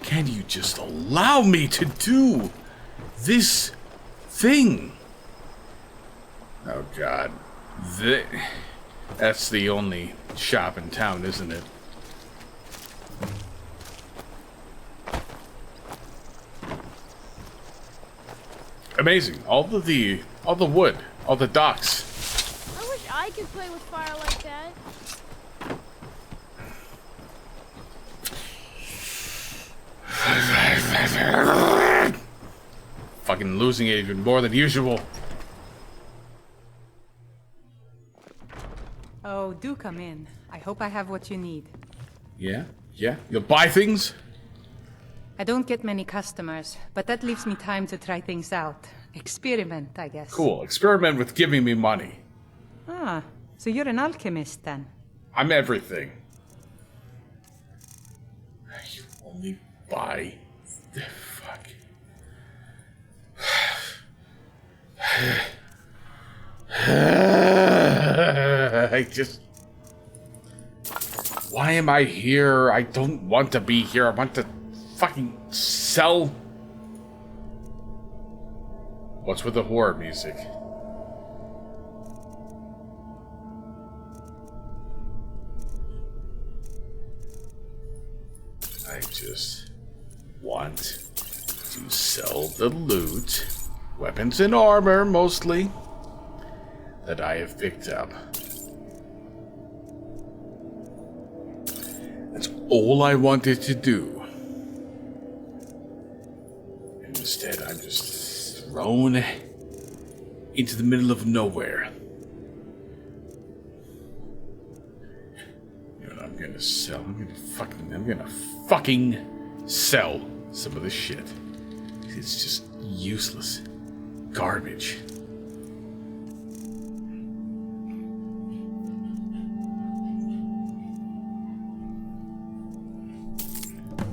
Can you just allow me to do this thing? Oh God. That's the only shop in town, isn't it? Amazing. All the wood, all the docks. I wish I could you play with fire like that? Fucking losing it even more than usual. Oh, do come in. I hope I have what you need. Yeah? Yeah? You'll buy things? I don't get many customers, but that leaves me time to try things out. Experiment, I guess. Cool. Experiment with giving me money. Ah, so you're an alchemist then? I'm everything. You only buy the fuck. I just... Why am I here? I don't want to be here. I want to fucking sell. What's with the horror music? I just want to sell the loot, weapons and armor mostly, that I have picked up. That's all I wanted to do. And instead, I'm just thrown into the middle of nowhere. You know what I'm gonna sell? I'm gonna fucking sell some of this shit. It's just useless. Garbage.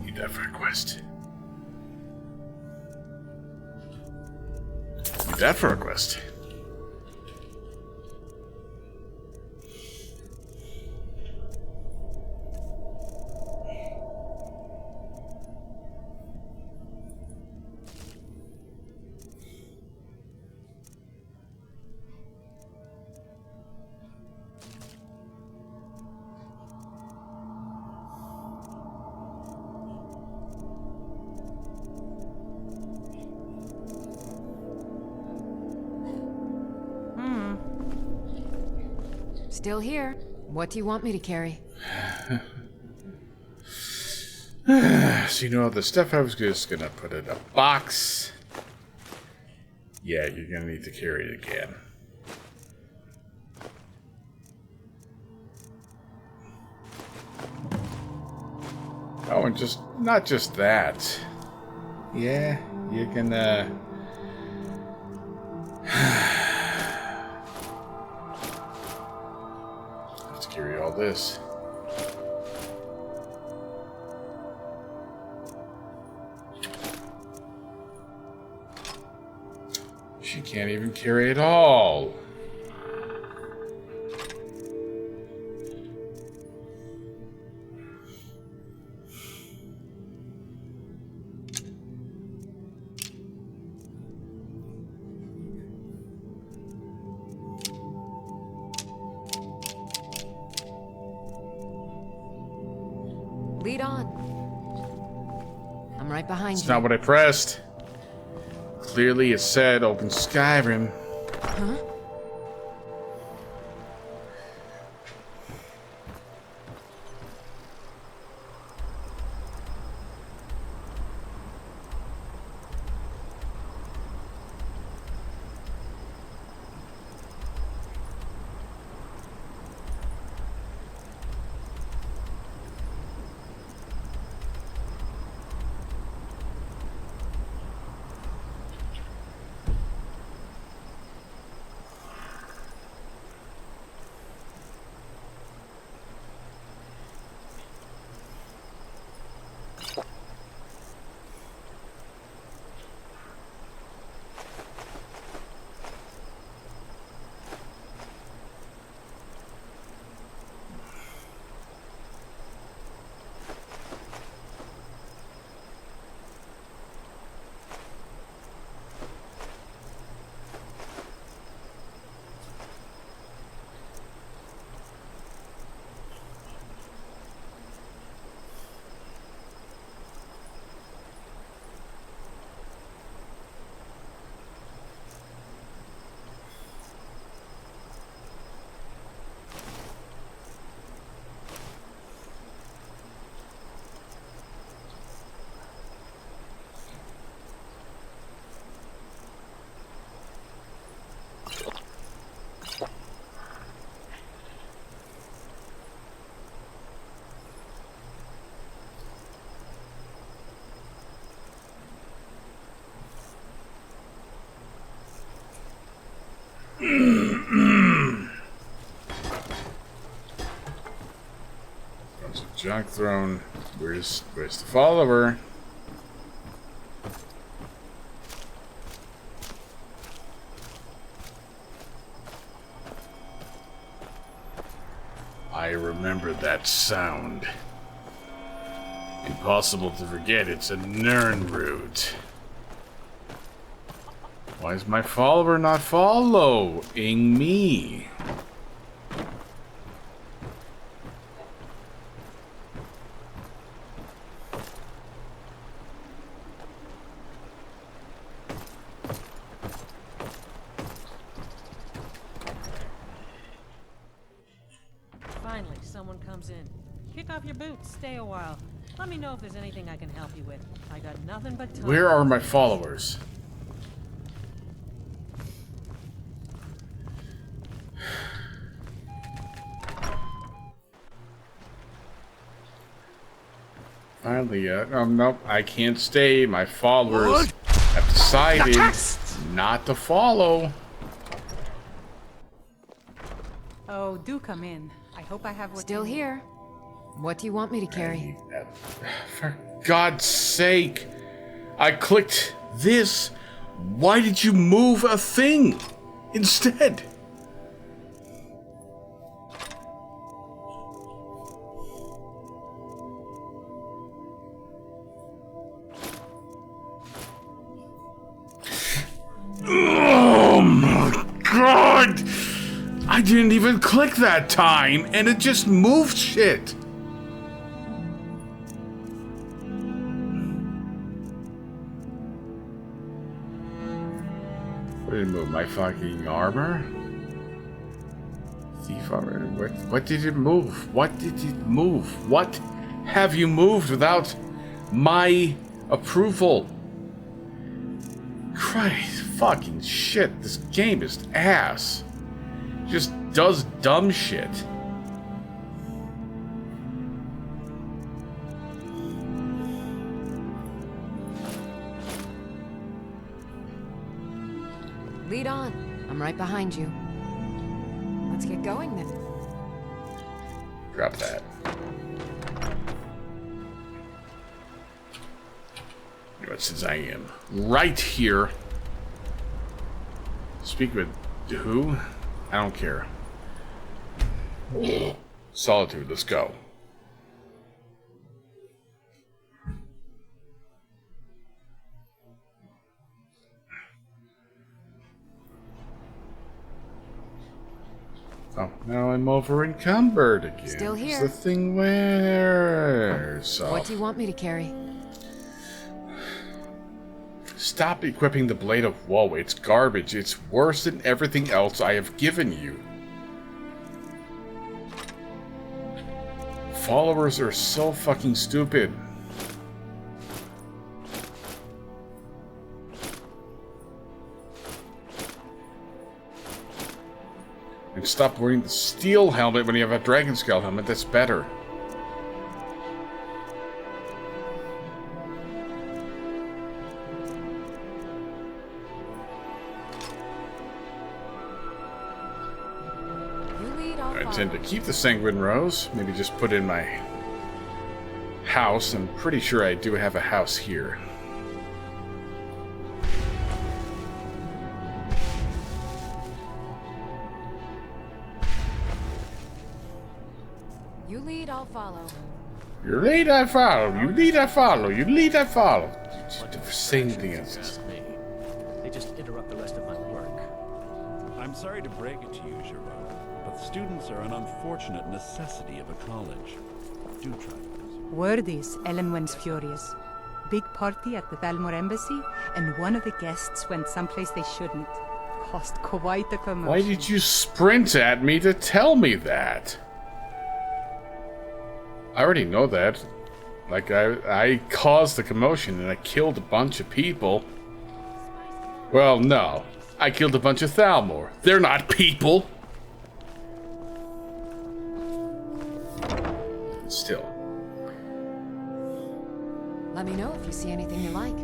Need that for a quest. Need that for a quest. Still here. What do you want me to carry? So you know the stuff I was just gonna put in a box. Yeah, you're gonna need to carry it again. Oh, and just not just that. Yeah, you can let's carry all this. She can't even carry it all. Lead on. I'm right behind It's you. not what I pressed. Clearly it said open Skyrim. Huh? Junk throne. Where's the follower? I remember that sound. Impossible to forget, it's a Nernroot. Why is my follower not following me? Finally, someone comes in. Kick off your boots, stay a while. Let me know if there's anything I can help you with. I got nothing but time. Where are my followers? Finally, nope, I can't stay. My followers have decided not to follow. Oh, do come in. I hope I have what Still you need. here. What do you want me to carry? For God's sake, I clicked this. Why did you move a thing instead? Oh my God! I didn't even click that time, and it just moved shit. What did it move? My fucking armor? Thief armor? What did it move? What did it move? What have you moved without my approval? Christ fucking shit, this game is ass. Just does dumb shit. Lead on. I'm right behind you. Let's get going then. Drop that. But since I am right here, speak with who? I don't care. Solitude, let's go. Oh, now I'm over encumbered again. Still here. It's the thing where... So. What do you want me to carry? Stop equipping the Blade of Woe. It's garbage. It's worse than everything else I have given you. Followers are so fucking stupid. And stop wearing the steel helmet when you have a dragon scale helmet. That's better. I intend to keep the Sanguine Rose. Maybe just put in my house. I'm pretty sure I do have a house here. You lead, I'll follow. You lead, I follow. You lead, I follow. You lead, I follow. Same thing as They just interrupt the rest of my work. I'm sorry to break it to you, Giraud, but students are an unfortunate necessity of a college. Do try this. Word is, Ellen went furious. Big party at the Thalmor embassy, and one of the guests went someplace they shouldn't. Caused quite a commotion. Why did you sprint at me to tell me that? I already know that. Like, I caused the commotion and I killed a bunch of people. Well, no. I killed a bunch of Thalmor. They're not people. Still. Let me know if you see anything you like.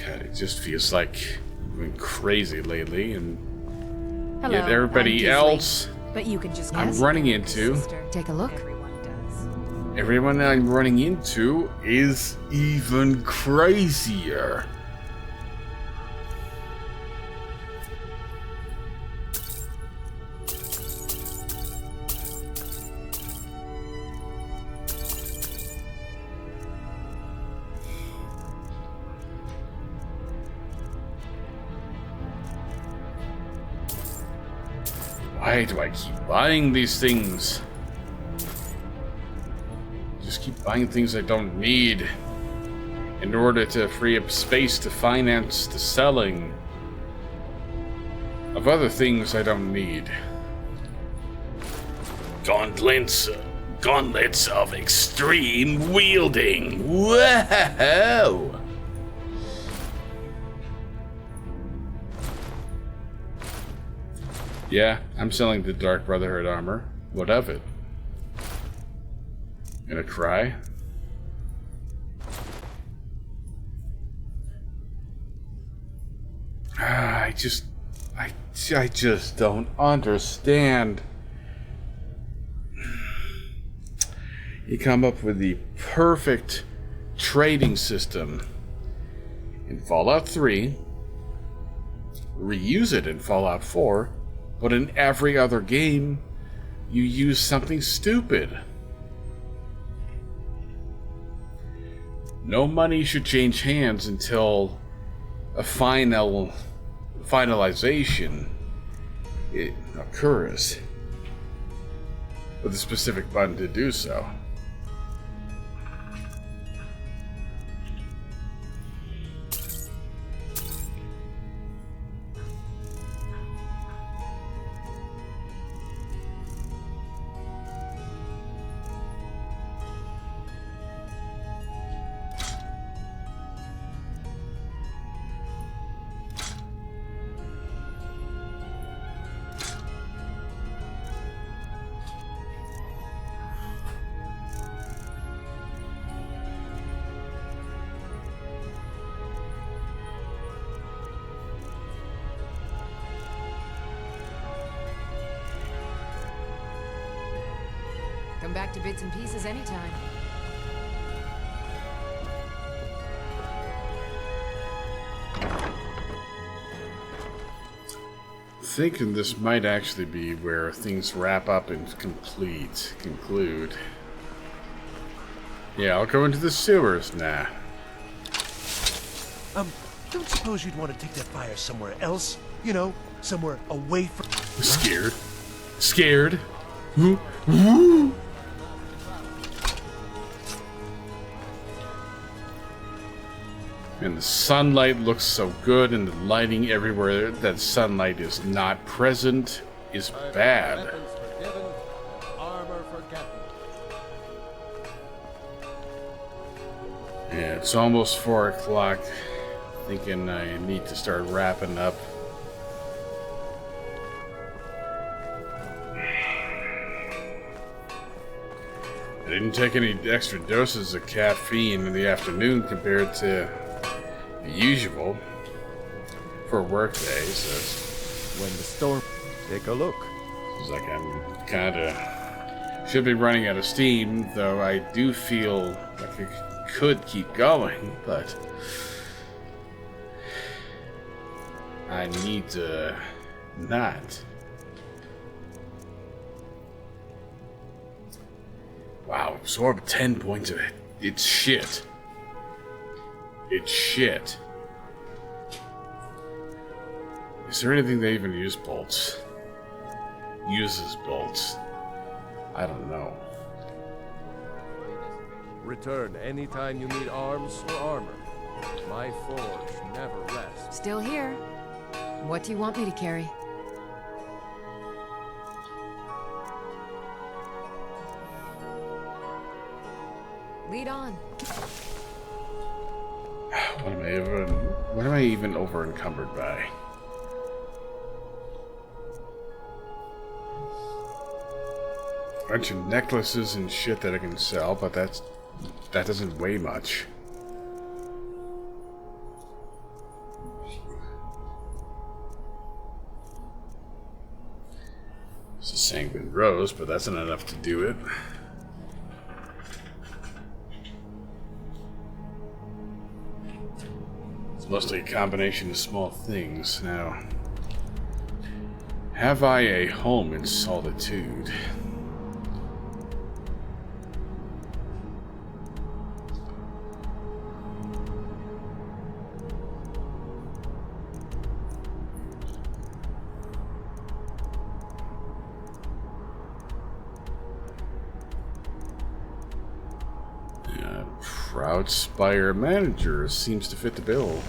God, it just feels like I'm going crazy lately, and Hello, yet everybody I'm else but you can just I'm running into. Take a look. everyone I'm running into is even crazier. Why do I keep buying these things? Just keep buying things I don't need in order to free up space to finance the selling of other things I don't need. Gauntlets of extreme wielding. Whoa! Yeah, I'm selling the Dark Brotherhood armor. What of it? Gonna cry? I just don't understand. You come up with the perfect trading system in Fallout 3, reuse it in Fallout 4, but in every other game, you use something stupid. No money should change hands until a finalization occurs with a specific button to do so. Come back to bits and pieces anytime. Thinking this might actually be where things wrap up and conclude. Yeah, I'll go into the sewers now. Don't suppose you'd want to take that fire somewhere else? You know, somewhere away from... Scared. Scared. Woo. And the sunlight looks so good, and the lighting everywhere that sunlight is not present is bad. Yeah, it's almost 4 o'clock. Thinking I need to start wrapping up. I didn't take any extra doses of caffeine in the afternoon compared to the usual for a work day, so when the storm... Take a look. It's like I'm kinda... should be running out of steam, though I do feel like I could keep going, but... I need to not. Wow, absorb 10 points of it. It's shit. It's shit. Is there anything that even uses bolts? I don't know. Return anytime you need arms or armor. My forge never rests. Still here. What do you want me to carry? Lead on. What am I even over encumbered by? A bunch of necklaces and shit that I can sell, but that doesn't weigh much. It's a sanguine rose, but that's not enough to do it. It's mostly a combination of small things. Now, have I a home in solitude? Proudspire manager seems to fit the bill.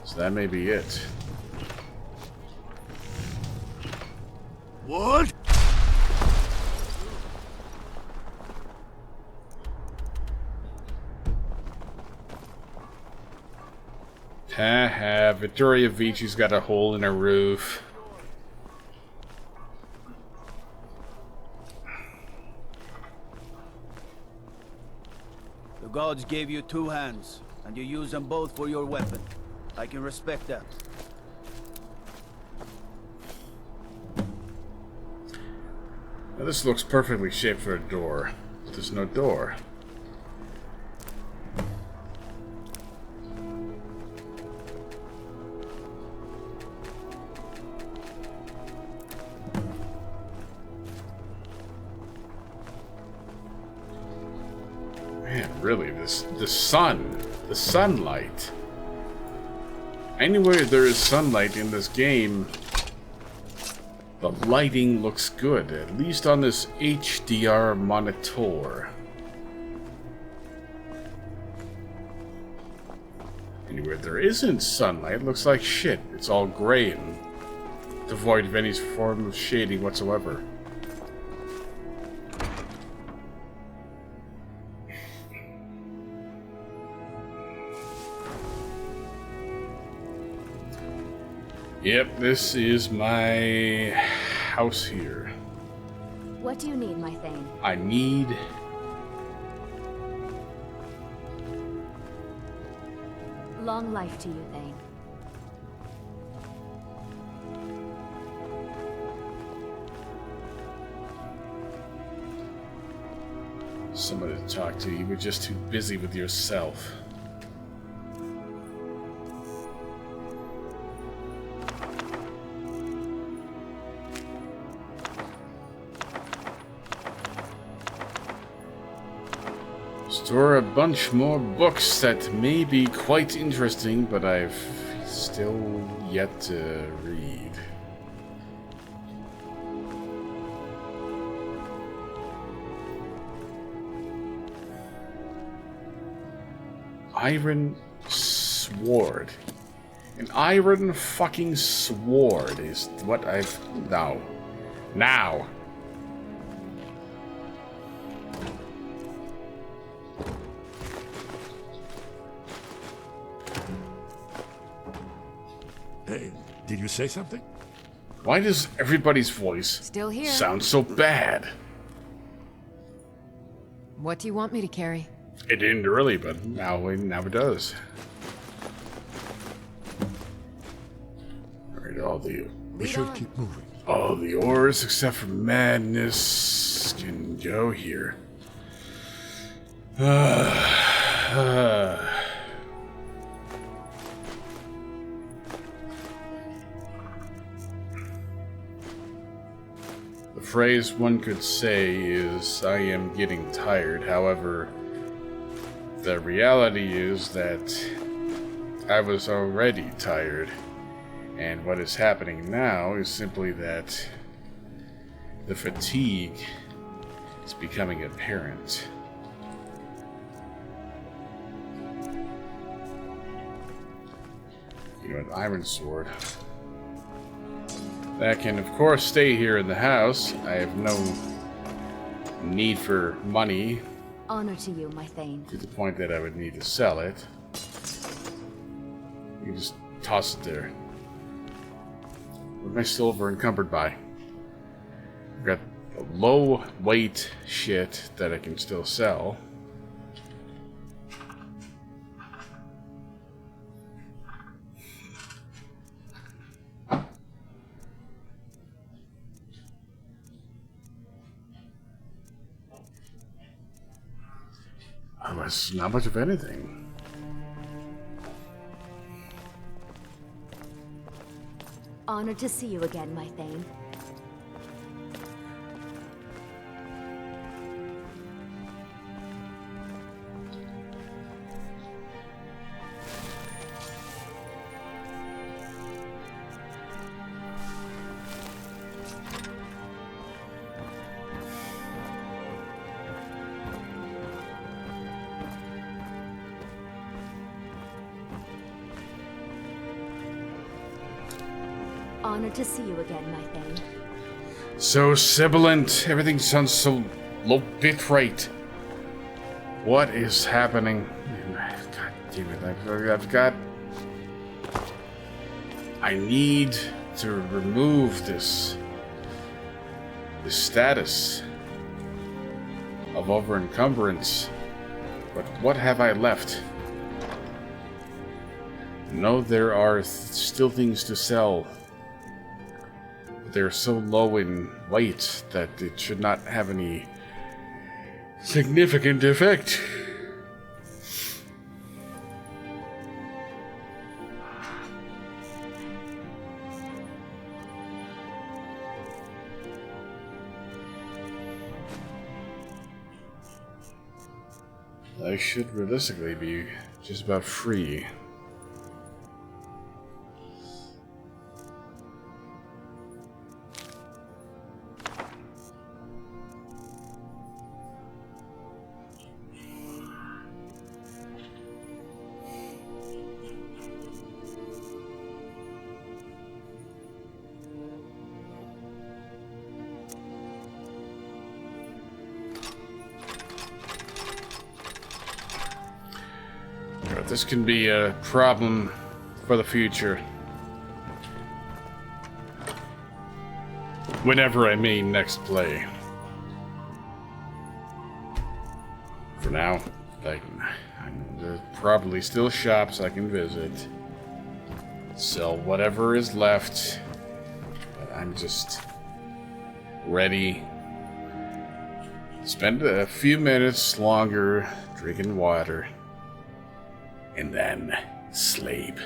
So that may be it. What? Haha, Vittoria Vici's got a hole in her roof. The gods gave you 2 hands, and you use them both for your weapon. I can respect that. Now this looks perfectly shaped for a door, but there's no door. Man, really, the sunlight. Anywhere there is sunlight in this game, the lighting looks good, at least on this HDR monitor. Anywhere there isn't sunlight, it looks like shit. It's all gray and devoid of any form of shading whatsoever. Yep, this is my house here. What do you need, my Thane? I need... Long life to you, Thane. somebody to talk to. You were just too busy with yourself. Store a bunch more books that may be quite interesting, but I've still yet to read. Iron sword. An iron fucking sword is what I've... No. Now! Hey, did you say something? Why does everybody's voice Still here. sound so bad? What do you want me to carry? It didn't really, but now it does. Alright, all the... We should keep moving. All the ores except for madness can go here. The phrase one could say is, I am getting tired. However, the reality is that I was already tired. And what is happening now is simply that the fatigue is becoming apparent. You know, an iron sword. That can, of course, stay here in the house. I have no need for money. Honor to you, my Thane. To the point that I would need to sell it. You just toss it there. What am I silver encumbered by? I've got low weight shit that I can still sell. It's not much of anything. Honored to see you again, my Thane. Honored to see you again, my Thane. So sibilant. Everything sounds so low bitrate. What is happening? God damn it. I've got... I need to remove this status of over-encumbrance. But what have I left? No, there are still things to sell. They're so low in weight that it should not have any significant effect. I should realistically be just about free. This can be a problem for the future. Whenever I may next play. For now, there's probably still shops I can visit. Sell whatever is left. But I'm just ready. Spend a few minutes longer drinking water. And then sleep.